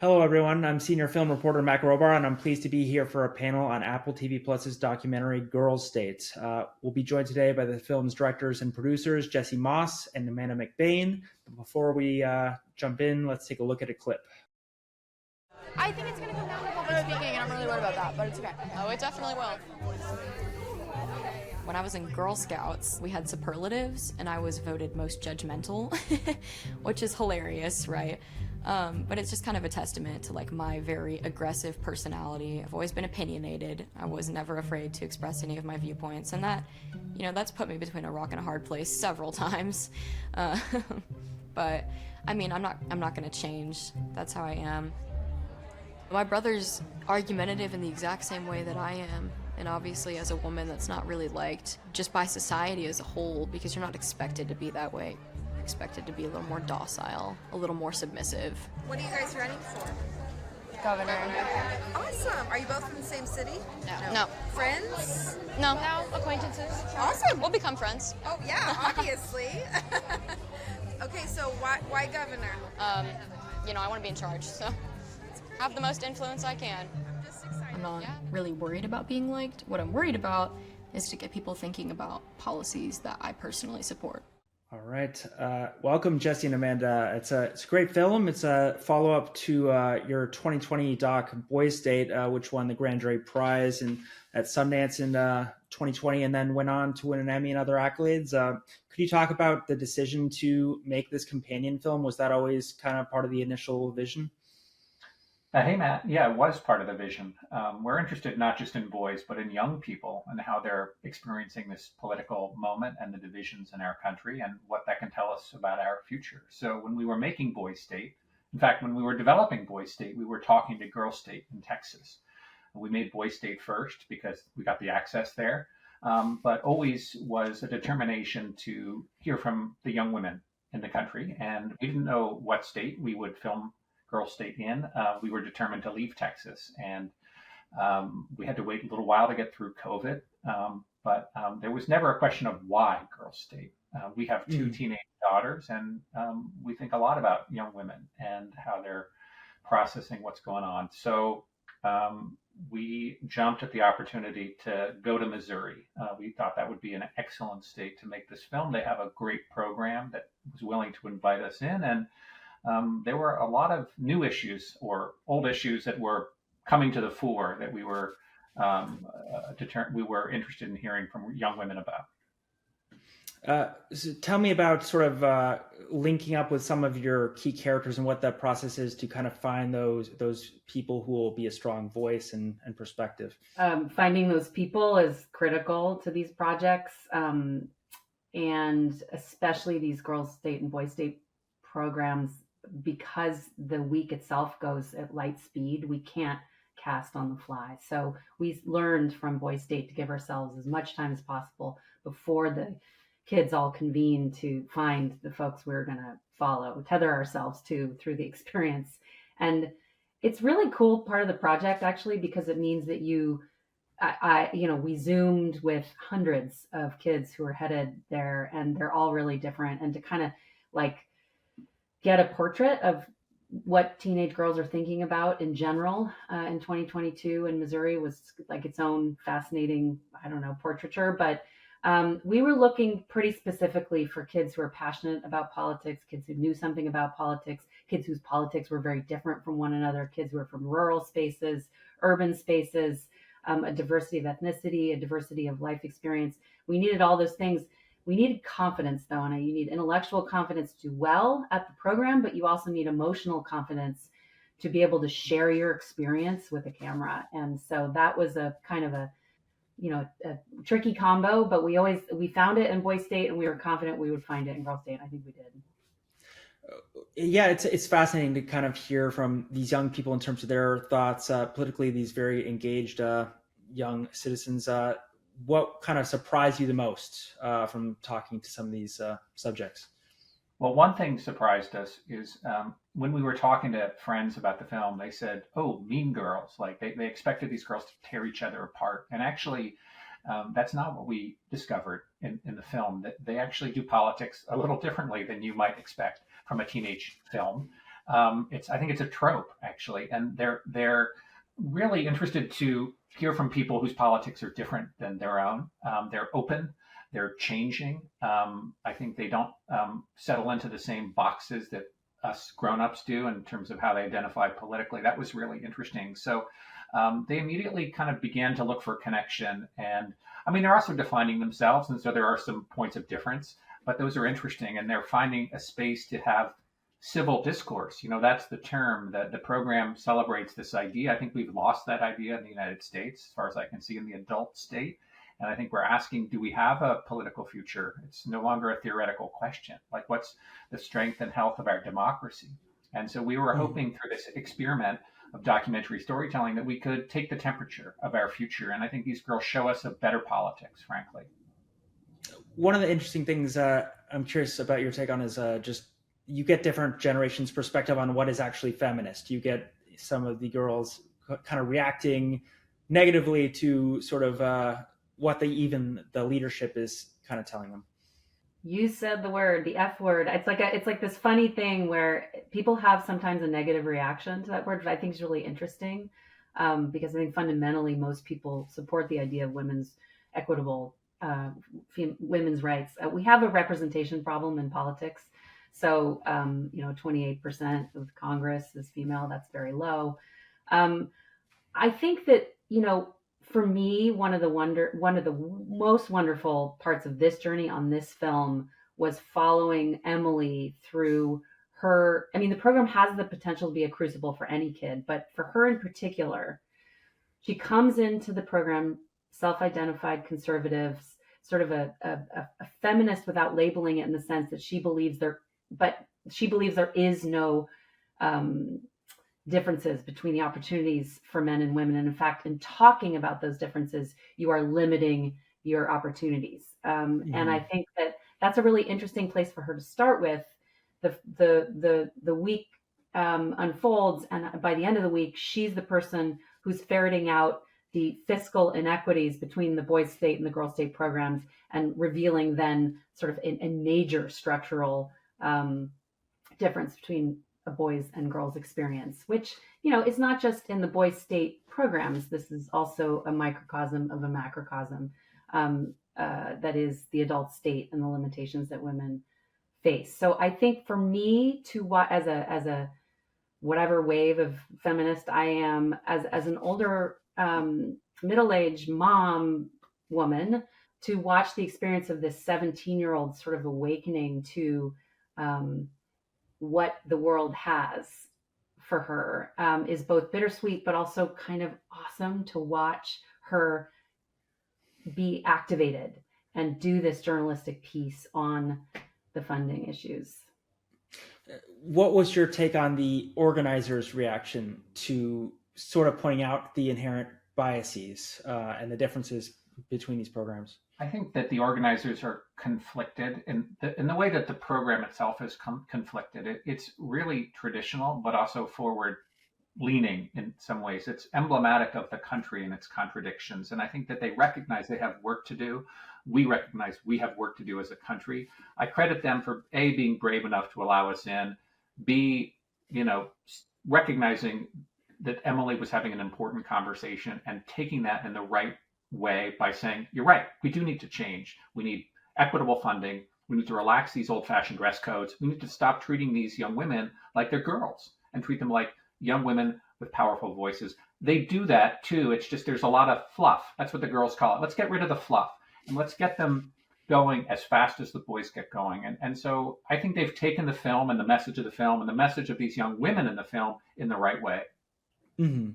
Hello, everyone. I'm senior film reporter Mac Robar, and I'm pleased to be here for a panel on Apple TV Plus's documentary Girls' State. We'll be joined today by the film's directors and producers, Jesse Moss and Amanda McBain. But before we jump in, let's take a look at a clip. I think it's going to come down to public speaking, and I'm really worried about that, but it's okay. Oh, it definitely will. When I was in Girl Scouts, we had superlatives, and I was voted most judgmental, which is hilarious, right? But it's just kind of a testament to like my very aggressive personality. I've always been opinionated. I was never afraid to express any of my viewpoints, and that, that's put me between a rock and a hard place several times. But I mean, I'm not going to change. That's how I am. My brother's argumentative in the exact same way that I am. And obviously as a woman that's not really liked just by society as a whole, because you're not expected to be that way. You're expected to be a little more docile, a little more submissive. What are you guys running for? Governor. Awesome. Are you both from the same city? No. Friends? No. No, acquaintances. Awesome. We'll become friends. Oh, yeah, obviously. Okay, so why governor? I want to be in charge, so have the most influence I can. I'm just excited. I'm not really worried about being liked. What I'm worried about is to get people thinking about policies that I personally support. All right. Welcome, Jesse and Amanda. It's a great film. It's a follow-up to your 2020 doc, Boys State, which won the Grand Jury Prize at Sundance in 2020 and then went on to win an Emmy and other accolades. Could you talk about the decision to make this companion film? Was that always kind of part of the initial vision? Hey, Matt. Yeah, it was part of the vision. We're interested not just in boys, but in young people and how they're experiencing this political moment and the divisions in our country and what that can tell us about our future. So when we were making Boys State, in fact, when we were developing Boys State, we were talking to Girls State in Texas. We made Boys State first because we got the access there, but always was a determination to hear from the young women in the country. And we didn't know what state we would film Girls State in. We were determined to leave Texas, and we had to wait a little while to get through COVID. But there was never a question of why Girls State. We have two teenage daughters, and we think a lot about young women and how they're processing what's going on. So we jumped at the opportunity to go to Missouri. We thought that would be an excellent state to make this film. They have a great program that was willing to invite us in, and there were a lot of new issues or old issues that were coming to the fore that we were interested in hearing from young women about. So tell me about sort of linking up with some of your key characters and what that process is to kind of find those people who will be a strong voice and perspective. Finding those people is critical to these projects, and especially these Girls State and Boys State programs. Because the week itself goes at light speed, we can't cast on the fly. So we learned from Boys State to give ourselves as much time as possible before the kids all convene to find the folks we're going to follow, tether ourselves to through the experience. And it's really cool part of the project, actually, because it means that we zoomed with hundreds of kids who are headed there, and they're all really different. And to kind of like get a portrait of what teenage girls are thinking about in general in 2022 in Missouri was like its own fascinating, portraiture. But we were looking pretty specifically for kids who are passionate about politics, kids who knew something about politics, kids whose politics were very different from one another, kids who are from rural spaces, urban spaces, a diversity of ethnicity, a diversity of life experience. We needed all those things. We needed confidence, though, and you need intellectual confidence to do well at the program, but you also need emotional confidence to be able to share your experience with a camera. And so that was a kind of a tricky combo, but we found it in Boys State, and we were confident we would find it in Girls State. I think we did. Yeah, it's fascinating to kind of hear from these young people in terms of their thoughts politically, these very engaged young citizens. What kind of surprised you the most from talking to some of these subjects? Well, one thing surprised us is when we were talking to friends about the film, they said, "Oh, Mean Girls!" Like they expected these girls to tear each other apart, and actually, that's not what we discovered in the film. That they actually do politics a little differently than you might expect from a teenage film. I think it's a trope actually, and they're really interested to hear from people whose politics are different than their own. They're open, they're changing. I think they don't settle into the same boxes that us grown-ups do in terms of how they identify politically. That was really interesting. So they immediately kind of began to look for connection. And I mean, they're also defining themselves. And so there are some points of difference, but those are interesting. And they're finding a space to have civil discourse. That's the term that the program celebrates this idea. I think we've lost that idea in the United States, as far as I can see in the adult state. And I think we're asking, do we have a political future? It's no longer a theoretical question. Like, what's the strength and health of our democracy? And so we were hoping through this experiment of documentary storytelling that we could take the temperature of our future. And I think these girls show us a better politics, frankly. One of the interesting things I'm curious about your take on is just you get different generations' perspective on what is actually feminist. You get some of the girls kind of reacting negatively to sort of what the leadership is kind of telling them. You said the word, the F word. It's like this funny thing where people have sometimes a negative reaction to that word, which I think is really interesting, because I think fundamentally most people support the idea of women's equitable women's rights. We have a representation problem in politics. So, 28% of Congress is female. That's very low. I think that, for me, one of the most wonderful parts of this journey on this film was following Emily through her. I mean, the program has the potential to be a crucible for any kid, but for her in particular, she comes into the program self-identified conservative, sort of a feminist without labeling it, in the sense that she believes there is no differences between the opportunities for men and women. And in fact, in talking about those differences, you are limiting your opportunities. And I think that that's a really interesting place for her to start with. The week unfolds, and by the end of the week, she's the person who's ferreting out the fiscal inequities between the boys' state and the girls' state programs, and revealing then sort of a major structural difference between a boys and girls experience, which, is not just in the boys' state programs. This is also a microcosm of a macrocosm that is the adult state and the limitations that women face. So I think for me to as a whatever wave of feminist I am, as an older middle-aged mom woman, to watch the experience of this 17-year-old sort of awakening to what the world has for her is both bittersweet, but also kind of awesome to watch her be activated and do this journalistic piece on the funding issues. What was your take on the organizers' reaction to sort of pointing out the inherent biases and the differences between these programs? I think that the organizers are conflicted in the way that the program itself is conflicted. It's really traditional, but also forward-leaning in some ways. It's emblematic of the country and its contradictions. And I think that they recognize they have work to do. We recognize we have work to do as a country. I credit them for A, being brave enough to allow us in, B, recognizing that Emily was having an important conversation and taking that in the right way by saying, you're right, we do need to change. We need equitable funding. We need to relax these old-fashioned dress codes. We need to stop treating these young women like they're girls and treat them like young women with powerful voices. They do that too. It's just there's a lot of fluff. That's what the girls call it. Let's get rid of the fluff and let's get them going as fast as the boys get going. And so I think they've taken the film and the message of the film and the message of these young women in the film in the right way. Mm-hmm.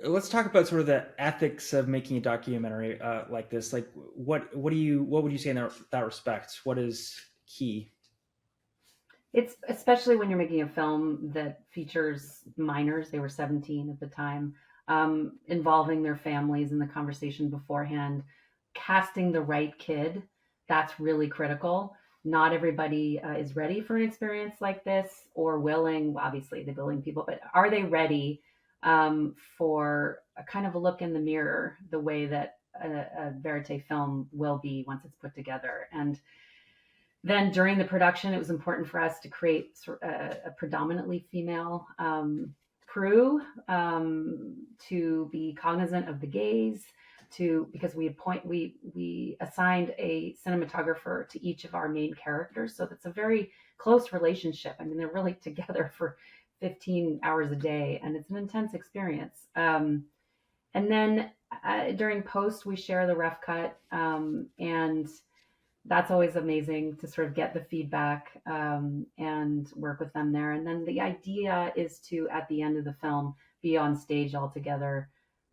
Let's talk about sort of the ethics of making a documentary like this. Like, what would you say in that respect? What is key? It's especially when you're making a film that features minors. They were 17 at the time, involving their families in the conversation beforehand, casting the right kid. That's really critical. Not everybody is ready for an experience like this or willing. Well, obviously, the willing people, but are they ready for a kind of a look in the mirror, the way that a verite film will be once it's put together? And Then during the production, it was important for us to create a predominantly female crew, to be cognizant of the gaze, because we assigned a cinematographer to each of our main characters. So that's a very close relationship. I mean, they're really together for 15 hours a day, and it's an intense experience. And then during post, we share the rough cut, and that's always amazing to sort of get the feedback, and work with them there. And then the idea is to, at the end of the film, be on stage all together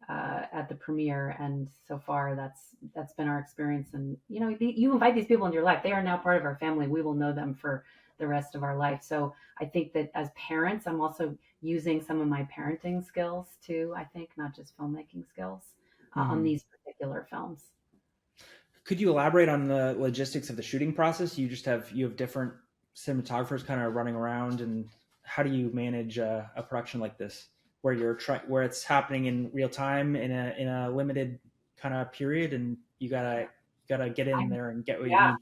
at the premiere. And so far, that's been our experience. And you invite these people into your life; they are now part of our family. We will know them for the rest of our life. So I think that as parents, I'm also using some of my parenting skills too. I think not just filmmaking skills on these particular films. Could you elaborate on the logistics of the shooting process? You have different cinematographers kind of running around, and how do you manage a production like this, where where it's happening in real time in a limited kind of period, and you gotta get in there and get what you need?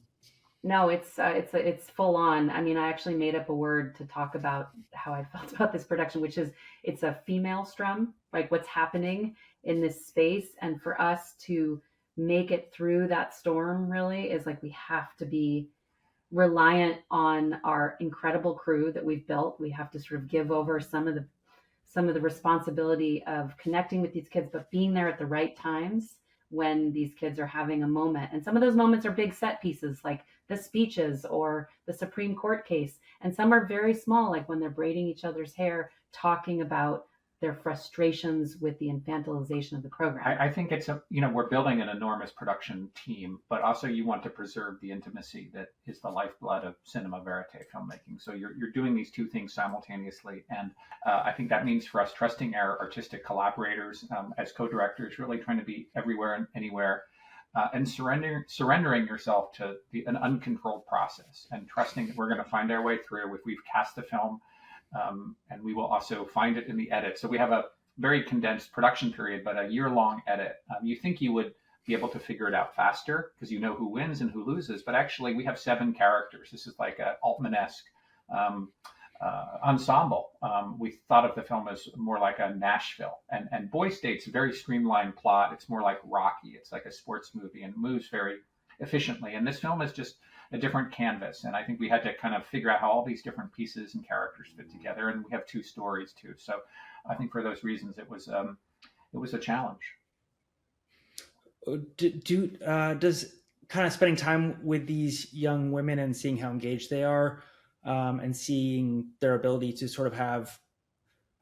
No, it's full on. I mean, I actually made up a word to talk about how I felt about this production, which is it's a female strum, like what's happening in this space. And for us to make it through that storm really is like we have to be reliant on our incredible crew that we've built. We have to sort of give over some of the responsibility of connecting with these kids, but being there at the right times when these kids are having a moment. And some of those moments are big set pieces, like the speeches or the Supreme Court case. And some are very small, like when they're braiding each other's hair, talking about their frustrations with the infantilization of the program. I think it's we're building an enormous production team, but also you want to preserve the intimacy that is the lifeblood of cinema verite filmmaking. So you're doing these two things simultaneously. And I think that means for us trusting our artistic collaborators as co-directors, really trying to be everywhere and anywhere, and surrendering yourself to an uncontrolled process and trusting that we're going to find our way through. If we've cast the film, and we will also find it in the edit. So we have a very condensed production period, but a year-long edit. You think you would be able to figure it out faster because you know who wins and who loses, but actually we have 7 characters. This is like an Altman-esque ensemble. We thought of the film as more like a Nashville, and Boy State's a very streamlined plot. It's more like Rocky. It's like a sports movie and moves very efficiently. And this film is just a different canvas. And I think we had to kind of figure out how all these different pieces and characters fit together. And we have 2 stories too. So I think for those reasons, it was a challenge. Does kind of spending time with these young women and seeing how engaged they are, and seeing their ability to sort of have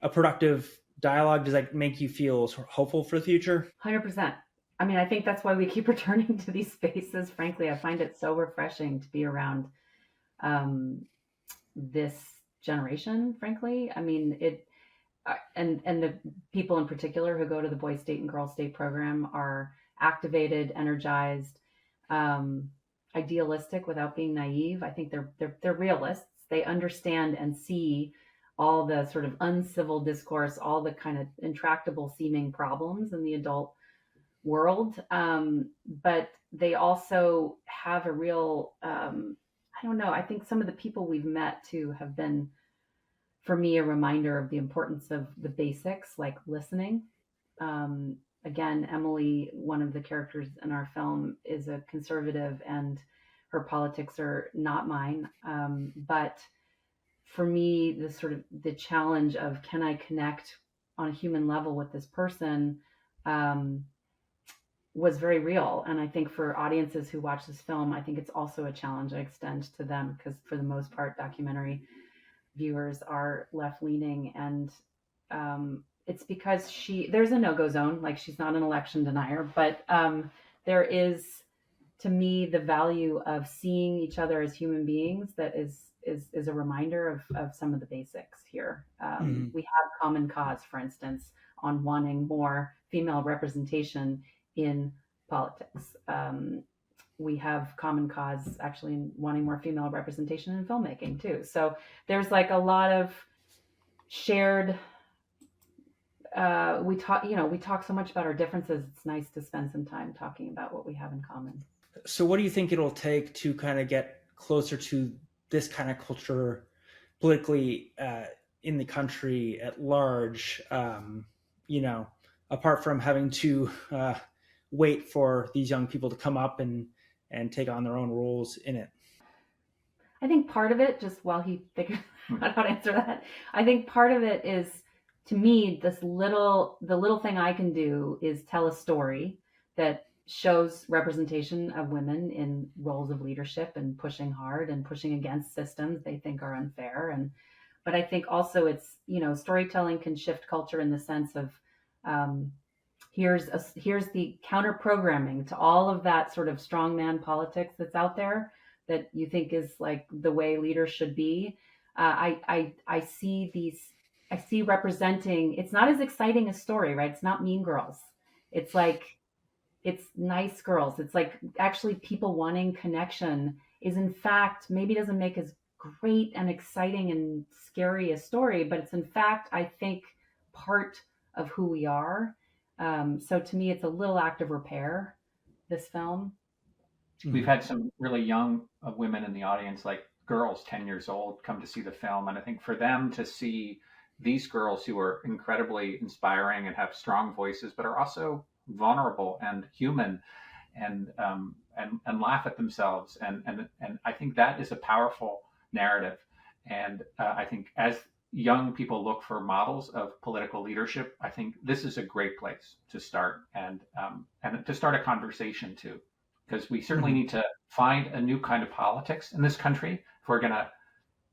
a productive dialogue, does that make you feel sort of hopeful for the future? 100%. I mean, I think that's why we keep returning to these spaces. Frankly, I find it so refreshing to be around this generation, frankly. I mean, and the people in particular who go to the Boy State and Girl State program are activated, energized, idealistic without being naive. I think they're realists. They understand and see all the sort of uncivil discourse, all the kind of intractable seeming problems in the adult world, but they also have a real I don't know, I think some of the people we've met too have been, for me, a reminder of the importance of the basics, like listening. Again, Emily, one of the characters in our film, is a conservative and her politics are not mine, but for me, the challenge of, can I connect on a human level with this person, was very real. And I think for audiences who watch this film, I think it's also a challenge I extend to them, because for the most part, documentary viewers are left-leaning, and it's because there's a no-go zone. Like, she's not an election denier, but there is, to me, the value of seeing each other as human beings that is a reminder of some of the basics here. We have common cause, for instance, on wanting more female representation in politics. We have common cause actually in wanting more female representation in filmmaking too. So there's like a lot of shared, we talk so much about our differences. It's nice to spend some time talking about what we have in common. So what do you think it'll take to kind of get closer to this kind of culture politically in the country at large, apart from having to wait for these young people to come up and take on their own roles in it? I think part of it, just while he figures out how to answer that, I think part of it is, to me, the little thing I can do is tell a story that shows representation of women in roles of leadership and pushing hard and pushing against systems they think are unfair. But I think also it's, storytelling can shift culture in the sense of, here's the counter programming to all of that sort of strongman politics that's out there that you think is like the way leaders should be. I see representing, it's not as exciting a story, right? It's not Mean Girls. It's like, it's Nice Girls. It's like actually people wanting connection is, in fact, maybe doesn't make as great and exciting and scary a story, but it's in fact, I think, part of who we are. So to me, it's a little act of repair, this film. We've had some really young women in the audience, like girls 10 years old, come to see the film. And I think for them to see these girls who are incredibly inspiring and have strong voices, but are also vulnerable and human and laugh at themselves. And I think that is a powerful narrative. And I think as young people look for models of political leadership, I think this is a great place to start and to start a conversation too. Because we certainly need to find a new kind of politics in this country if we're going to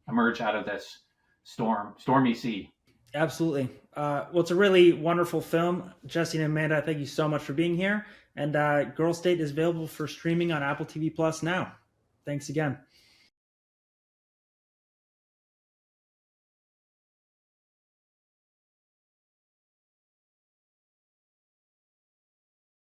emerge out of this stormy sea. Absolutely. Well, it's a really wonderful film. Jesse and Amanda, thank you so much for being here. And Girl State is available for streaming on Apple TV Plus now. Thanks again.